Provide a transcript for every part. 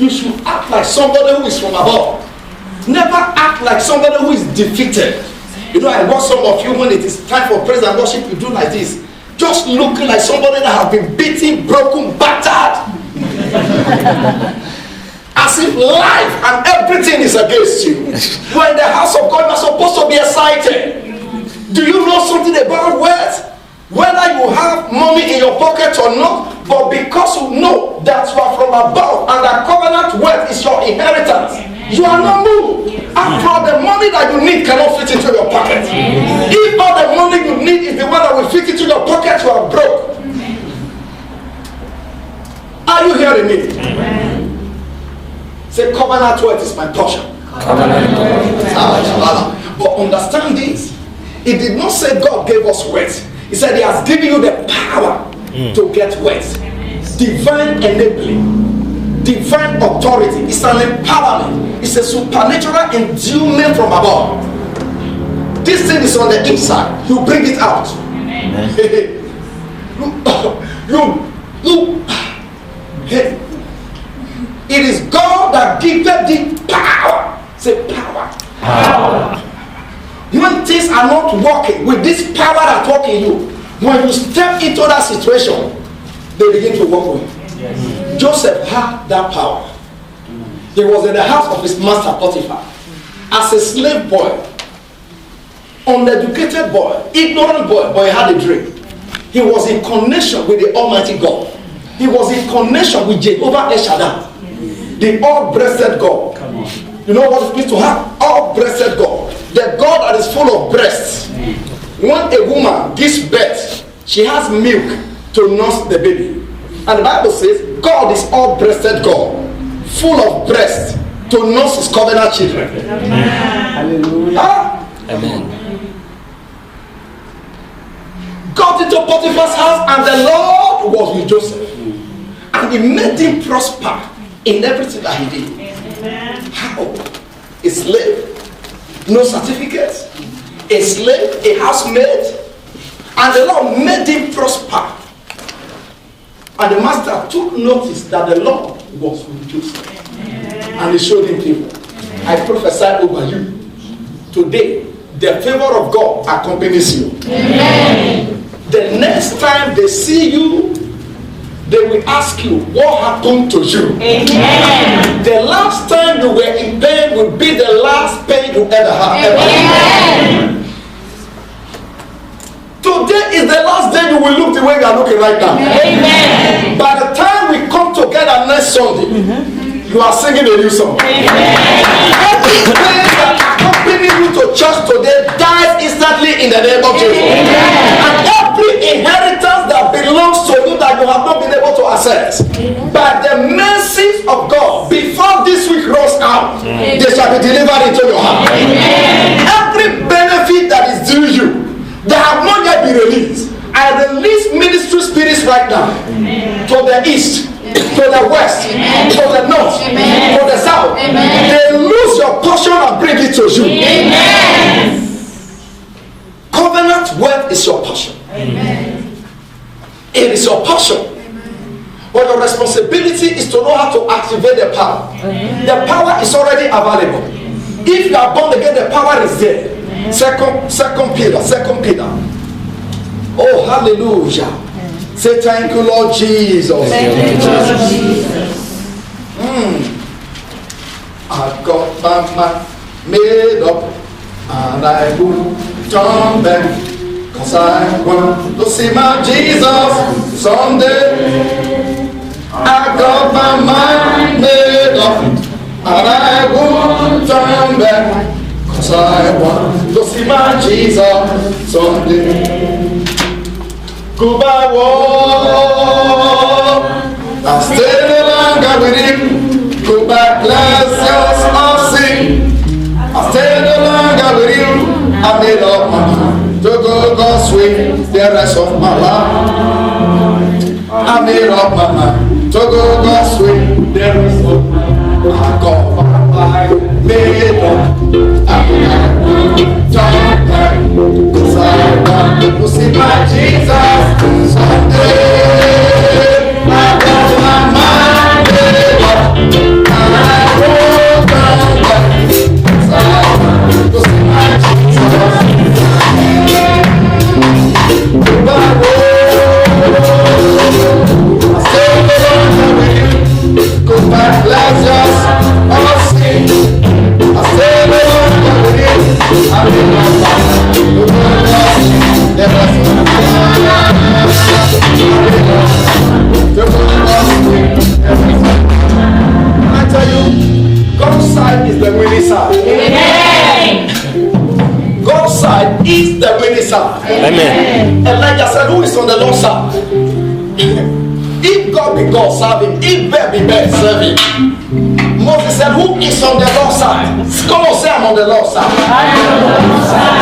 You should act like somebody who is from above. Never act like somebody who is defeated. You know, I watch some of you when it is time for praise and worship, you do like this. Just looking like somebody that has been beaten, broken, battered. As if life and everything is against you. When the house of God, you are supposed to be excited. Do you know something about wealth? Whether you have money in your pocket or not, but because you know that you are from above and that covenant wealth is your inheritance, you are not moved. After all, the money that you need cannot fit into your pocket. If all the money you need is the one that will fit into your pocket, you are broke. Are you hearing me? Say, covenant wealth is my portion. But understand this. It did not say God gave us wealth. He said he has given you the power to get wealth. Divine enabling, divine authority. It's an empowerment. It's a supernatural endowment from above. This thing is on the inside. You bring it out. It is God that giveth thee power. Say power. Power. When things are not working with this power that works in you, when you step into that situation, they begin to work with you. Yes. Joseph had that power. He was in the house of his master Potiphar as a slave boy, uneducated boy, ignorant boy, but he had a dream. He was in connection with the Almighty God. He was in connection with Jehovah El Shaddai, the all-breasted God. You know what it means to have all-breasted God? The God that is full of breasts. When a woman gives birth, she has milk to nurse the baby. And the Bible says God is all-breasted God, full of breasts to nurse his covenant children. Hallelujah. Amen. Got into Potiphar's house and the Lord was with Joseph. And he made him prosper in everything that he did. How? A slave, no certificates, a slave, a housemaid, and the Lord made him prosper. And the master took notice that the Lord was with Joseph. And he showed him people. I prophesy over you. Today, the favor of God accompanies you. Amen. The next time they see you, they will ask you, what happened to you? Amen. The last time you were in pain will be the last pain you ever have. Amen. Today is the last day you will look the way you are looking right now. Amen. By the time we come together next Sunday, you are singing a new song. Amen. Every pain that accompanies you to church today dies instantly in the name of Jesus. Amen. And every inheritance that belongs to you that you have not been able to access, by the mercies of God, before this week runs out, they shall be delivered into your hand. Amen. Every benefit that is due you, that have not yet been released, I release ministry spirits right now. Amen. To the east, to the west, amen, to the north, amen, to the south. Amen. They lose your portion and bring it to you. Amen. Covenant wealth is your portion. Amen. It is your portion. Amen. But your responsibility is to know how to activate the power. Amen. The power is already available. If you are born again, the power is there. Second Peter. Oh, hallelujah. Say thank you, Lord Jesus. Thank you, Lord Jesus. I've got my mind made up and I will turn back, cause I want to see my Jesus someday. I've got my mind made up and I won't turn back, cause I want to see my Jesus someday. Goodbye, war. I'll stay no longer with him. Goodbye, blessings of sin. I'll stay no longer with him. I made up my mind to go God's way the rest of my life. I made up my mind to go God's way the rest of my life. I got my mind made up. Turn back, 'cause I want to see my Jesus someday. I got my mind made up. my pleasures, all sin. I say no longer within. I will not find the rest of I tell you, God's side is the winning side. Amen. God's side is the winning side. Amen. Elijah said, who is on the Lord's side? If God be God, serve him. If bear be bear, serve him. Moses said, who is on the Lord's side? Come on, say I'm on the Lord's side.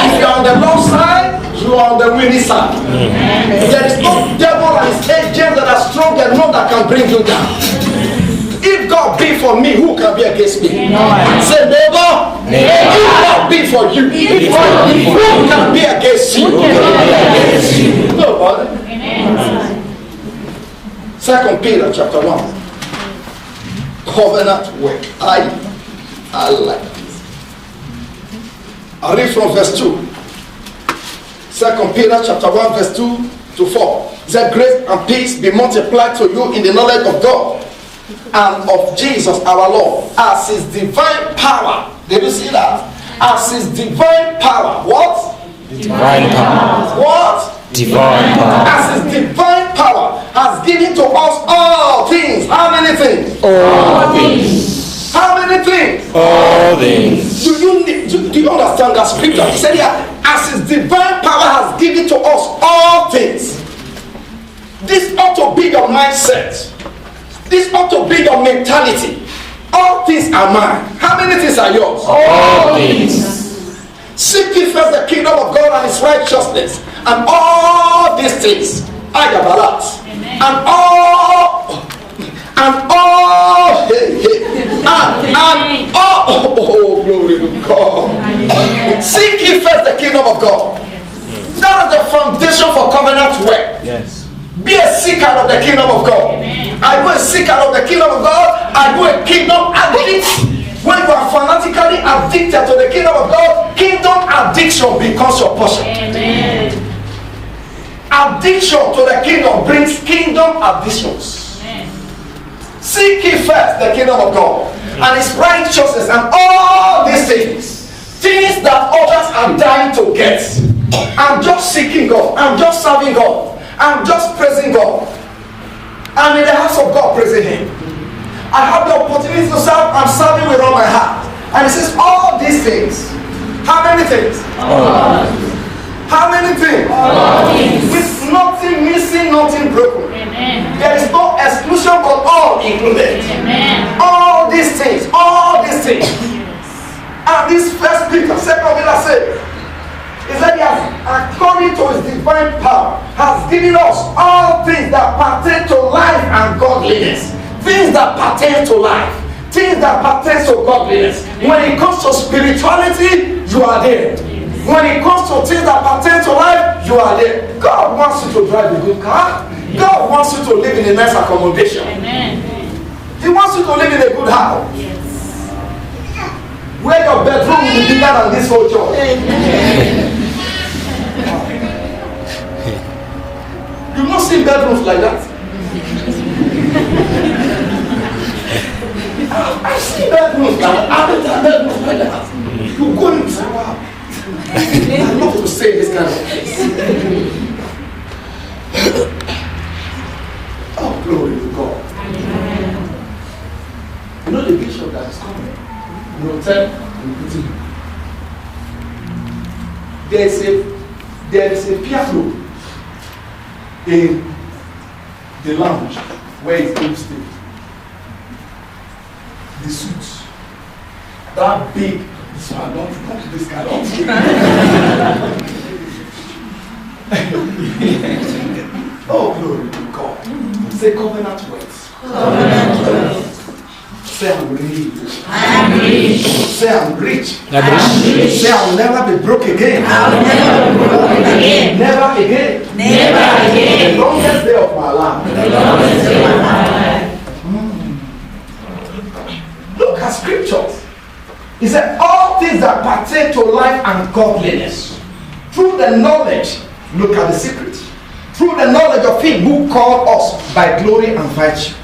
If you're on the Lord's side, you are on the winning side. There is no devil and his angels that are strong enough that can bring you down. If God be for me, who can be against me? Say, neighbor, if God be for you, who can be against you? Nobody. 2 Peter chapter 1. Covenant work. I like this. I read from verse 2. 2 Peter chapter 1 verse 2 to 4. It said, grace and peace be multiplied to you in the knowledge of God and of Jesus our Lord, as his divine power. Did you see that? As his divine power. What? Divine power. What? Divine power. As his divine power has given to us all things. How many things? All things. How many things? All things. Do you understand that scripture? He said here, as his divine power has given to us all things. This ought to be your mindset. This ought to be your mentality. All things are mine. How many things are yours? All things. Seek ye first the kingdom of God and his righteousness, and all these things are your balance. And all glory to God. Seek ye first the kingdom of God. That is the foundation for covenant work. Yes. Be a seeker of the kingdom of God. I go a seeker of the kingdom of God. I go a kingdom addict. When you are fanatically addicted to the kingdom of God, kingdom addiction becomes your portion. Amen. Addiction to the kingdom brings kingdom additions. Seek ye first the kingdom of God and his righteousness, and all these things that others are dying to get. I'm just seeking God. I'm just serving God. I'm just praising God. I'm in the house of God praising him. I have the opportunity to serve. I'm serving with all my heart. And he says all these things. How many things? How many things? With nothing missing, nothing broken. Amen. There is no exclusion, but all included. Amen. All these things. All these things. And this first Peter, 2 Peter says, he said he has, according to his divine power, has given us all things that pertain to life and godliness. Things that pertain to life. Things that pertain to godliness. When it comes to spirituality, you are there. When it comes to things that pertain to life, you are there. God wants you to drive a good car. God wants you to live in a nice accommodation. Amen. He wants you to live in a good house. Yes. Where your bedroom will be bigger than this whole church. You've not seen bedrooms like that. I've seen bedrooms like that. I've done bedrooms like that. You go and say, wow. I love to say this kind of place. Oh, glory to God. You know the bishop that is coming. You know, tell there is a piano in the lounge where it's going to stay. The suits. That big. This one, don't this guy. Oh, glory to God. Say covenant words. Covenant words. Say I'm rich. I'm rich. Say I'm rich. I'm rich. Say I'll never be broke again. I'll never be broken again. Never again. Never again. The longest day of my life. The longest day of my life. Look at scriptures. He said, all things that pertain to life and godliness, through the knowledge, look at the secret, through the knowledge of him who called us by glory and virtue.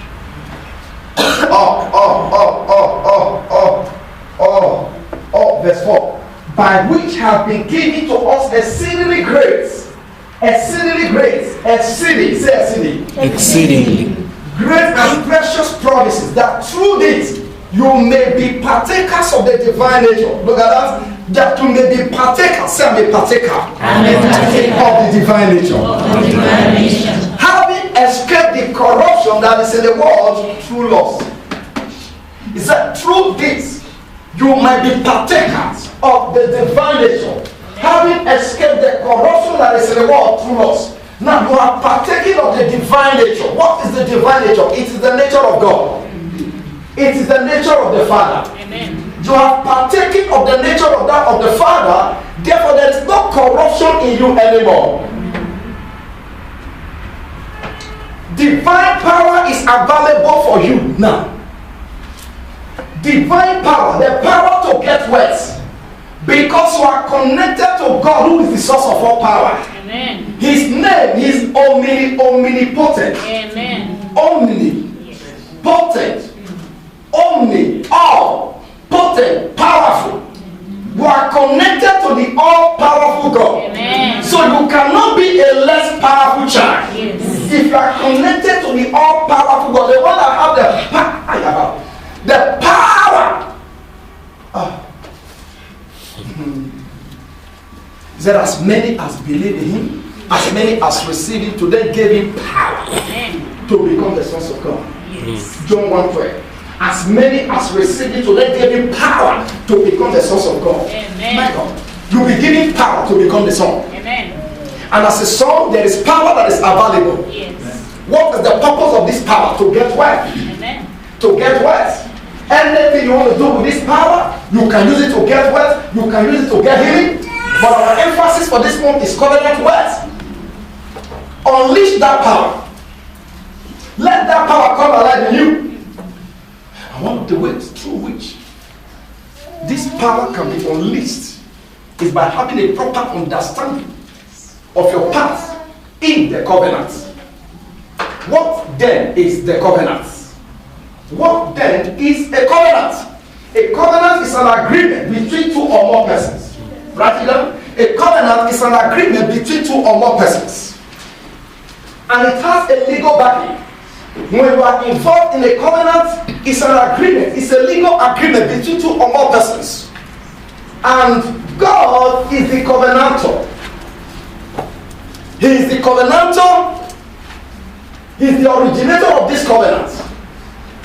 Verse 4. By which have been given to us exceedingly grace. Exceedingly grace. Exceeding. Say exceeding. Exceedingly. Great and precious promises, that through this you may be partakers of the divine nature. Look at that. That you may be partakers. Say I'm a partaker. I'm a partaker of the divine nature. of the divine nature. Having escaped the corruption that is in the world through lust. He said, through this you might be partakers of the divine nature. Having escaped the corruption that is in the world through lust. Now you are partaking of the divine nature. What is the divine nature? It is the nature of God. It is the nature of the Father. Amen. You are partaking of the nature of that of the Father. Therefore, there is no corruption in you anymore. Divine power is available for you now. Divine power, the power to get wealth, because you are connected to God, who is the source of all power. Amen. His name is omnipotent. Amen. Omnipotent. Omni, all, potent, powerful. You are connected to the all-powerful God. Amen. So you cannot be a less powerful child. Yes. If you are connected to the all-powerful God, the one that have the power. He said, as many as believe in him, as many as receive him, to them gave him power to become the sons of God. Yes. John 1:12. As many as receive him, to them gave him power to become the sons of God. Amen. My God, you be given power to become the son. Amen. And as a son, there is power that is available. Yes. What is the purpose of this power? To get wealth. Amen. To get wealth. Anything you want to do with this power, you can use it to get wealth. You can use it to get healing. But our emphasis for this month is covenant wealth. Unleash that power. Let that power come alive in you. And one of the ways through which this power can be unleashed is by having a proper understanding of your path in the covenant. What then is the covenant? What then is a covenant? A covenant is an agreement between two or more persons. Write it down. A covenant is an agreement between two or more persons. And it has a legal backing. When you are involved in a covenant, it's an agreement. It's a legal agreement between two or more persons. And God is the covenantor. He is the covenantor. He is the originator of this covenant.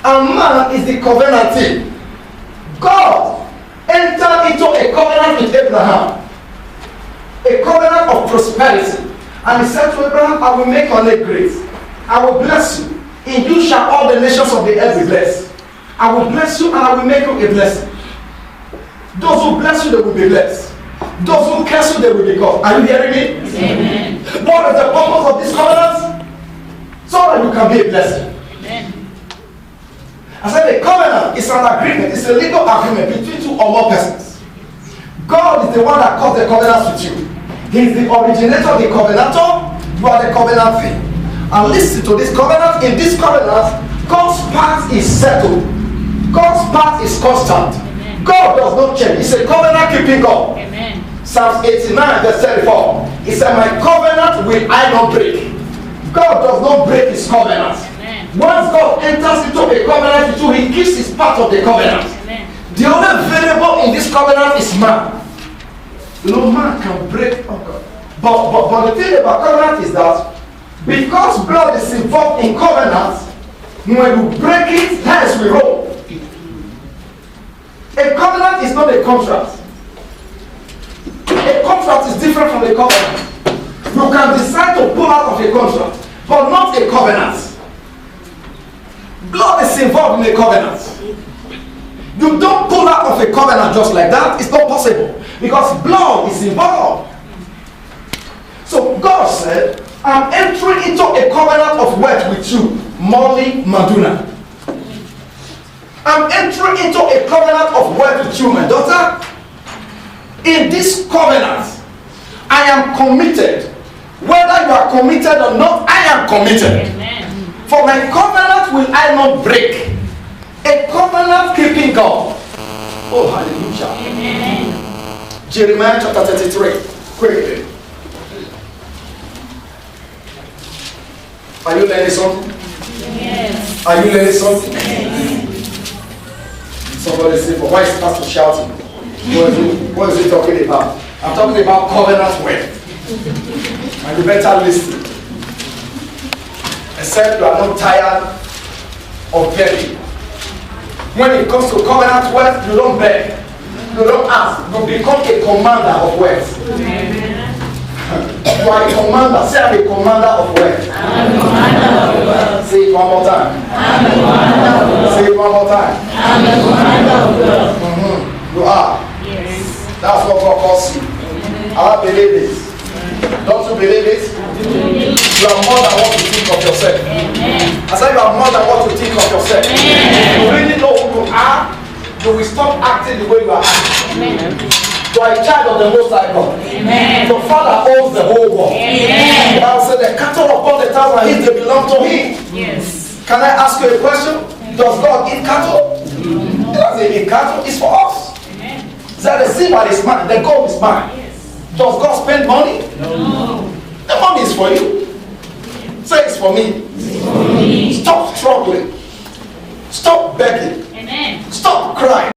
And man is the covenantee. God entered into a covenant with Abraham. A covenant of prosperity. And he said to Abraham, I will make your name great. I will bless you. In you shall all the nations of the earth be blessed. I will bless you and I will make you a blessing. Those who bless you, they will be blessed. Those who curse you, they will be cursed. Are you hearing me? Amen. What is the purpose of this covenant? So that you can be a blessing. Amen. I said a covenant is an agreement. It's a legal agreement between two or more persons. God is the one that cut the covenants with you. He is the originator, the covenantor. You are the covenantee. And listen to this covenant. In this covenant, God's part is settled. God's part is constant. Amen. God does not change. He's a covenant keeping God. Amen. Psalms 89 verse 34. He said, my covenant will I not break. God does not break his covenant. Amen. Once God enters into a covenant with you, he gives his part of the covenant. Amen. The only variable in this covenant is man. No man can break. Oh God. But the thing about covenant is that because blood is involved in covenant, when you break it, hands will roll. A covenant is not a contract. A contract is different from a covenant. You can decide to pull out of a contract, but not a covenant. Blood is involved in a covenant. You don't pull out of a covenant just like that. It's not possible because blood is involved. So God said, I'm entering into a covenant of wealth with you, Molly Maduna. I'm entering into a covenant of wealth with you, my daughter. In this covenant, I am committed. Whether you are committed or not, I am committed. Amen. For my covenant will I not break. A covenant keeping God. Oh, hallelujah. Amen. Jeremiah chapter 33. Quickly. Are you learning something? Yes. Are you learning something? Somebody say, "For why is Pastor shouting? What is he talking about?" I'm talking about covenant wealth. And you better listen. Except you are not tired of begging. When it comes to covenant wealth, you don't beg. You don't ask. You become a commander of wealth. You are a commander. Say, I'm a commander of wealth. I'm a commander of wealth. Say it one more time. I'm a commander of wealth. Say it one more time. I'm a commander of wealth. You are. Yes. That's what God calls you. I believe this. Don't you believe it? You are more than what you think of yourself. Amen. I said you are more than what you think of yourself. If you really know who you are, you will stop acting the way you are acting. Amen. You are in charge of the Most High God. Amen. Your Father owns the whole world. Amen. The Bible said the cattle upon the thousand hills, they belong to Him. Yes. Can I ask you a question? Does God eat cattle? He doesn't eat cattle. It's for us. Amen. That the silver is mine, the gold is mine. Yes. Does God spend money? No. The money is for you. Say it's for me. Stop struggling. Stop begging. Amen. Stop crying.